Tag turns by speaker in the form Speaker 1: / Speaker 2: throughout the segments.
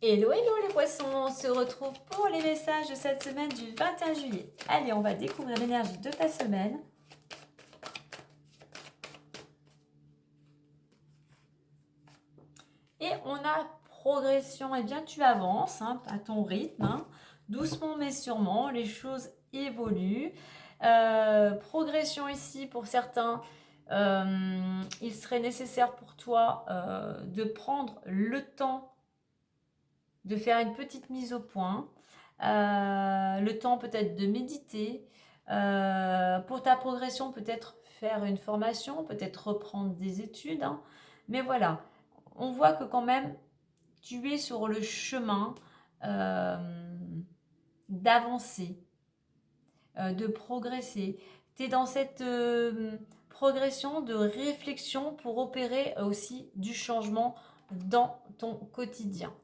Speaker 1: Hello, hello les poissons, on se retrouve pour les messages de cette semaine du 21 juillet. Allez, on va découvrir l'énergie de ta semaine. Et on a progression, eh bien tu avances à ton rythme, doucement mais sûrement, les choses évoluent. Progression ici pour certains, il serait nécessaire pour toi de prendre le temps de faire une petite mise au point, le temps peut-être de méditer, pour ta progression peut-être faire une formation, peut-être reprendre des études, mais voilà, on voit que quand même tu es sur le chemin d'avancer, de progresser, tu es dans cette progression de réflexion pour opérer aussi du changement dans ton quotidien.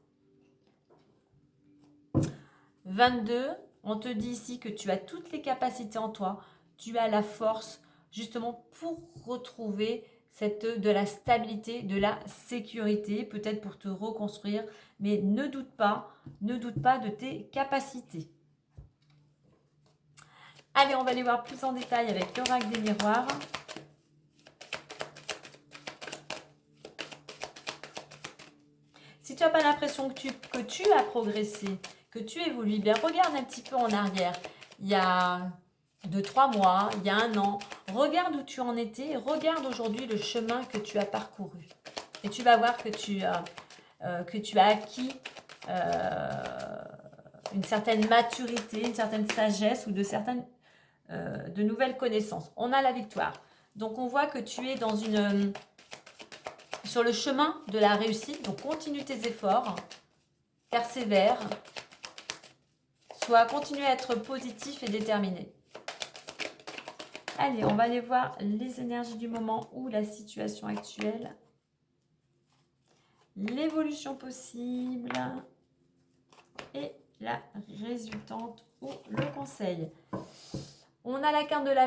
Speaker 1: 22, on te dit ici que tu as toutes les capacités en toi, tu as la force justement pour retrouver de la stabilité, de la sécurité, peut-être pour te reconstruire, mais ne doute pas de tes capacités. Allez, on va aller voir plus en détail avec l'oracle des miroirs. Si tu n'as pas l'impression que tu as progressé, que tu évolues, bien regarde un petit peu en arrière. Il y a 2-3 mois, il y a 1 an. Regarde où tu en étais, regarde aujourd'hui le chemin que tu as parcouru. Et tu vas voir que tu as acquis une certaine maturité, une certaine sagesse ou de nouvelles connaissances. On a la victoire. Donc on voit que tu es sur le chemin de la réussite. Donc continue tes efforts, persévère, continue à être positif et déterminé. Allez, on va aller voir les énergies du moment ou la situation actuelle. L'évolution possible et la résultante ou le conseil. On a la carte de la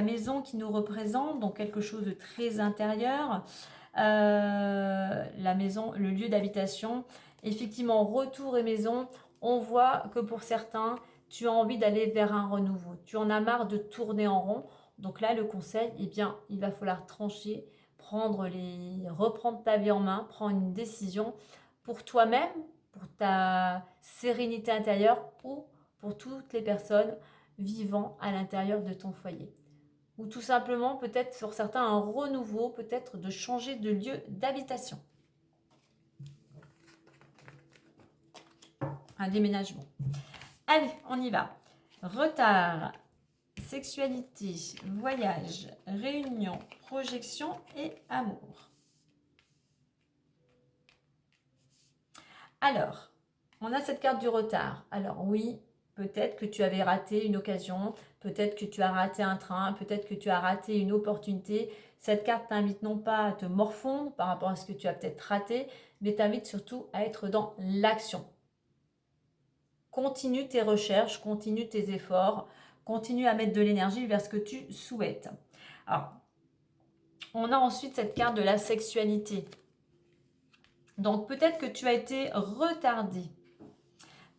Speaker 1: maison qui nous représente, donc quelque chose de très intérieur. La maison, le lieu d'habitation. Effectivement, retour et maison, on voit que pour certains, tu as envie d'aller vers un renouveau. Tu en as marre de tourner en rond. Donc là, le conseil, eh bien, il va falloir trancher, reprendre ta vie en main, prendre une décision pour toi-même, pour ta sérénité intérieure ou pour toutes les personnes vivant à l'intérieur de ton foyer. Ou tout simplement, peut-être sur certains, un renouveau, peut-être de changer de lieu d'habitation. Un déménagement. Allez, on y va. Retard, sexualité, voyage, réunion, projection et amour. Alors, on a cette carte du retard. Alors oui, peut-être que tu avais raté une occasion, peut-être que tu as raté un train, peut-être que tu as raté une opportunité. Cette carte t'invite non pas à te morfondre par rapport à ce que tu as peut-être raté, mais t'invite surtout à être dans l'action. Continue tes recherches, continue tes efforts, continue à mettre de l'énergie vers ce que tu souhaites. Alors, on a ensuite cette carte de la sexualité. Donc peut-être que tu as été retardé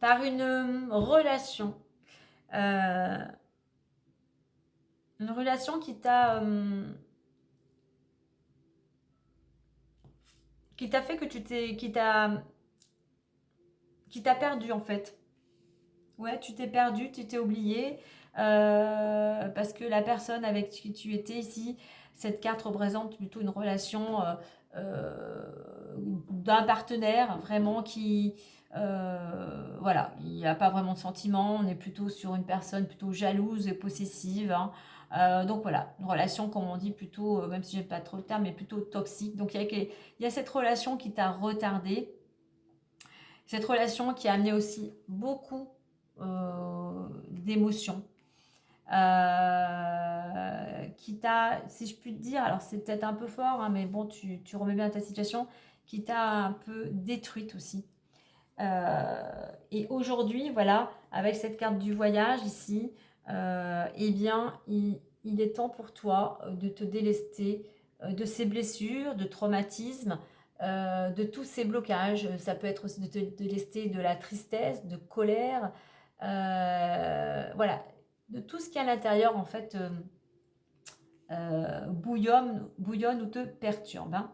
Speaker 1: par une relation qui t'a fait que qui t'a perdu en fait. Ouais, tu t'es perdu, tu t'es oublié parce que la personne avec qui tu étais ici, cette carte représente plutôt une relation d'un partenaire vraiment qui voilà, il n'y a pas vraiment de sentiment, on est plutôt sur une personne plutôt jalouse et possessive. Donc voilà, une relation comme on dit plutôt, même si j'aime pas trop le terme, mais plutôt toxique. Donc il y a cette relation qui t'a retardé, cette relation qui a amené aussi beaucoup d'émotions, qui t'a, si je puis te dire, alors c'est peut-être un peu fort, mais bon, tu remets bien ta situation, qui t'a un peu détruite aussi. Et aujourd'hui, voilà, avec cette carte du voyage ici, eh bien, il est temps pour toi de te délester de ces blessures, de traumatismes, de tous ces blocages. Ça peut être aussi de te délester de la tristesse, de colère, voilà, de tout ce qui à l'intérieur en fait bouillonne ou te perturbe. Hein.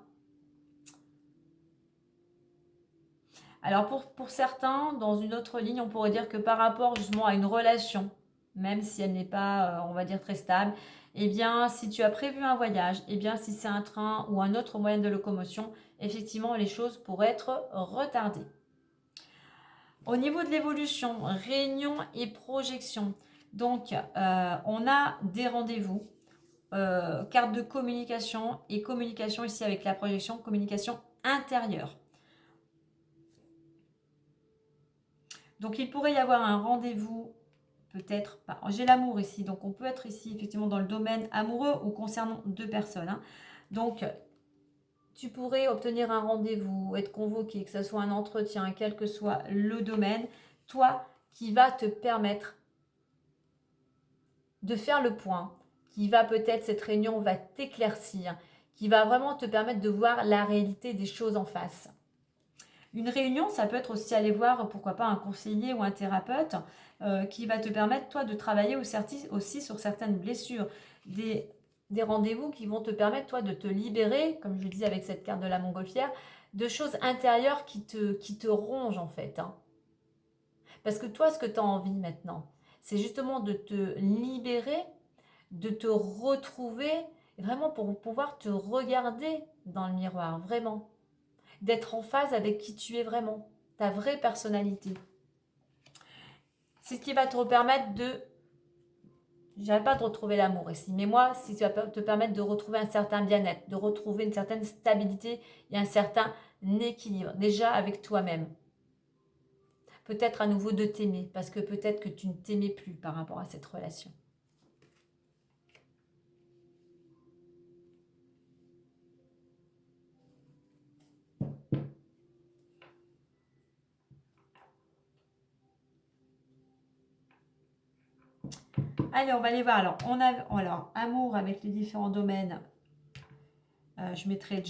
Speaker 1: Alors pour certains, dans une autre ligne, on pourrait dire que par rapport justement à une relation, même si elle n'est pas, on va dire, très stable, eh bien, si tu as prévu un voyage, eh bien, si c'est un train ou un autre moyen de locomotion, effectivement, les choses pourraient être retardées. Au niveau de l'évolution, réunion et projection. Donc, on a des rendez-vous, carte de communication et communication ici avec la projection, communication intérieure. Donc, il pourrait y avoir un rendez-vous, peut-être pas. J'ai l'amour ici, donc on peut être ici effectivement dans le domaine amoureux ou concernant deux personnes. Hein. Donc, tu pourrais obtenir un rendez-vous, être convoqué, que ce soit un entretien, quel que soit le domaine, toi qui va te permettre de faire le point, qui va peut-être, cette réunion va t'éclaircir, qui va vraiment te permettre de voir la réalité des choses en face. Une réunion, ça peut être aussi aller voir, pourquoi pas, un conseiller ou un thérapeute qui va te permettre, toi, de travailler aussi sur certaines blessures. Des rendez-vous qui vont te permettre, toi, de te libérer, comme je le dis avec cette carte de la montgolfière, de choses intérieures qui te rongent, en fait. Hein. Parce que toi, ce que tu as envie maintenant, c'est justement de te libérer, de te retrouver, vraiment pour pouvoir te regarder dans le miroir, vraiment. D'être en phase avec qui tu es vraiment, ta vraie personnalité. C'est ce qui va te permettre de, je dirais pas de retrouver l'amour ici, mais moi, c'est ce qui va te permettre de retrouver un certain bien-être, de retrouver une certaine stabilité et un certain équilibre, déjà avec toi-même. Peut-être à nouveau de t'aimer, parce que peut-être que tu ne t'aimais plus par rapport à cette relation. Allez, on va aller voir. Alors, amour avec les différents domaines. Je mettrai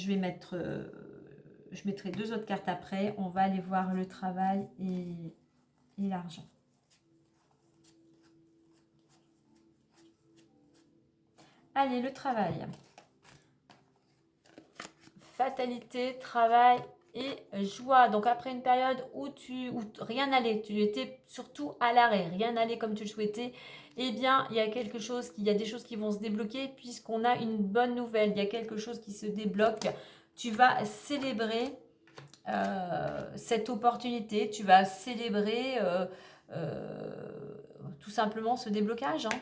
Speaker 1: deux autres cartes après. On va aller voir le travail et l'argent. Allez, le travail. Fatalité, travail et joie. Donc après une période où rien n'allait, tu étais surtout à l'arrêt, rien n'allait comme tu le souhaitais, eh bien il y a des choses qui vont se débloquer puisqu'on a une bonne nouvelle, il y a quelque chose qui se débloque. Tu vas célébrer cette opportunité, tu vas célébrer tout simplement ce déblocage. Hein.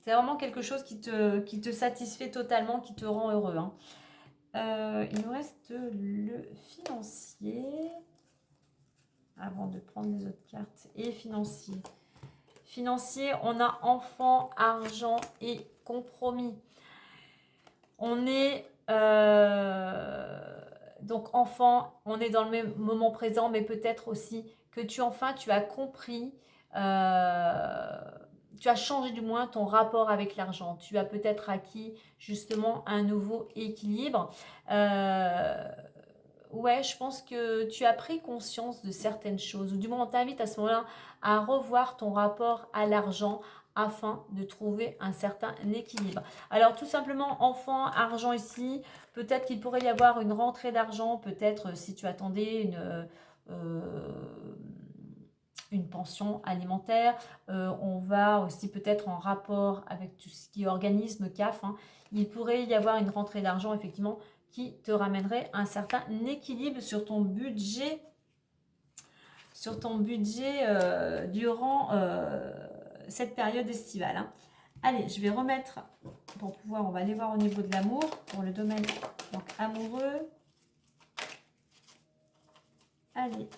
Speaker 1: C'est vraiment quelque chose qui te satisfait totalement, qui te rend heureux. Hein. Il nous reste le financier. Avant de prendre les autres cartes. Et financier. Financier, on a enfant, argent et compromis. On est... donc enfant, on est dans le même moment présent, mais peut-être aussi que tu as compris... tu as changé du moins ton rapport avec l'argent. Tu as peut-être acquis justement un nouveau équilibre. Ouais, je pense que tu as pris conscience de certaines choses. Ou du moins, on t'invite à ce moment-là à revoir ton rapport à l'argent afin de trouver un certain équilibre. Alors tout simplement, enfant, argent ici, peut-être qu'il pourrait y avoir une rentrée d'argent, peut-être si tu attendais une pension alimentaire. On va aussi peut-être en rapport avec tout ce qui est organisme, CAF. Hein. Il pourrait y avoir une rentrée d'argent, effectivement, qui te ramènerait un certain équilibre sur ton budget, durant cette période estivale. Hein. Allez, je vais remettre, on va aller voir au niveau de l'amour, pour le domaine donc amoureux. Allez.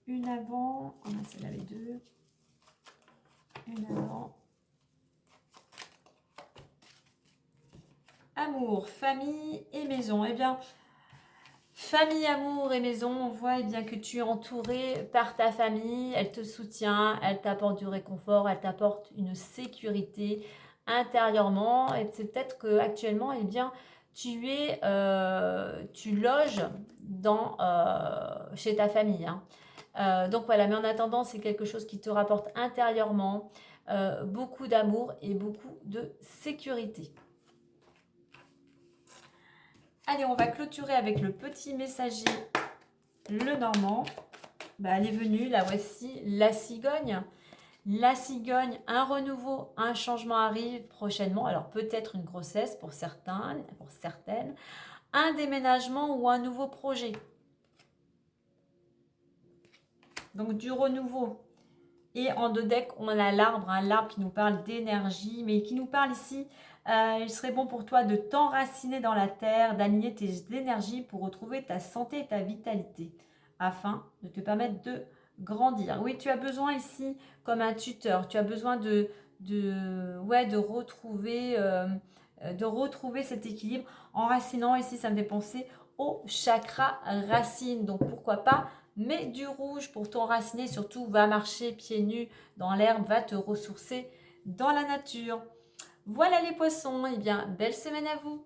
Speaker 1: Une avant, celle-là les deux. Une avant. Amour, famille et maison. Eh bien, famille, amour et maison, on voit bien que tu es entouré par ta famille. Elle te soutient, elle t'apporte du réconfort, elle t'apporte une sécurité intérieurement. Et c'est peut-être qu'actuellement, eh bien, tu loges chez ta famille. Hein. Donc voilà, mais en attendant, c'est quelque chose qui te rapporte intérieurement beaucoup d'amour et beaucoup de sécurité. Allez, on va clôturer avec le petit messager, le Normand. Elle est venue, la voici, la cigogne. La cigogne, un renouveau, un changement arrive prochainement. Alors peut-être une grossesse pour certains, pour certaines. Un déménagement ou un nouveau projet. Donc du renouveau. Et en deux decks, on a l'arbre, hein, l'arbre qui nous parle d'énergie, mais qui nous parle ici, il serait bon pour toi de t'enraciner dans la terre, d'aligner tes énergies pour retrouver ta santé et ta vitalité, afin de te permettre de grandir. Oui, tu as besoin ici, comme un tuteur, tu as besoin de retrouver cet équilibre. Enracinant, ici, ça me fait penser au chakra racine. Donc, pourquoi pas mets du rouge pour t'enraciner, surtout va marcher pieds nus dans l'herbe, va te ressourcer dans la nature. Voilà les poissons, et bien belle semaine à vous.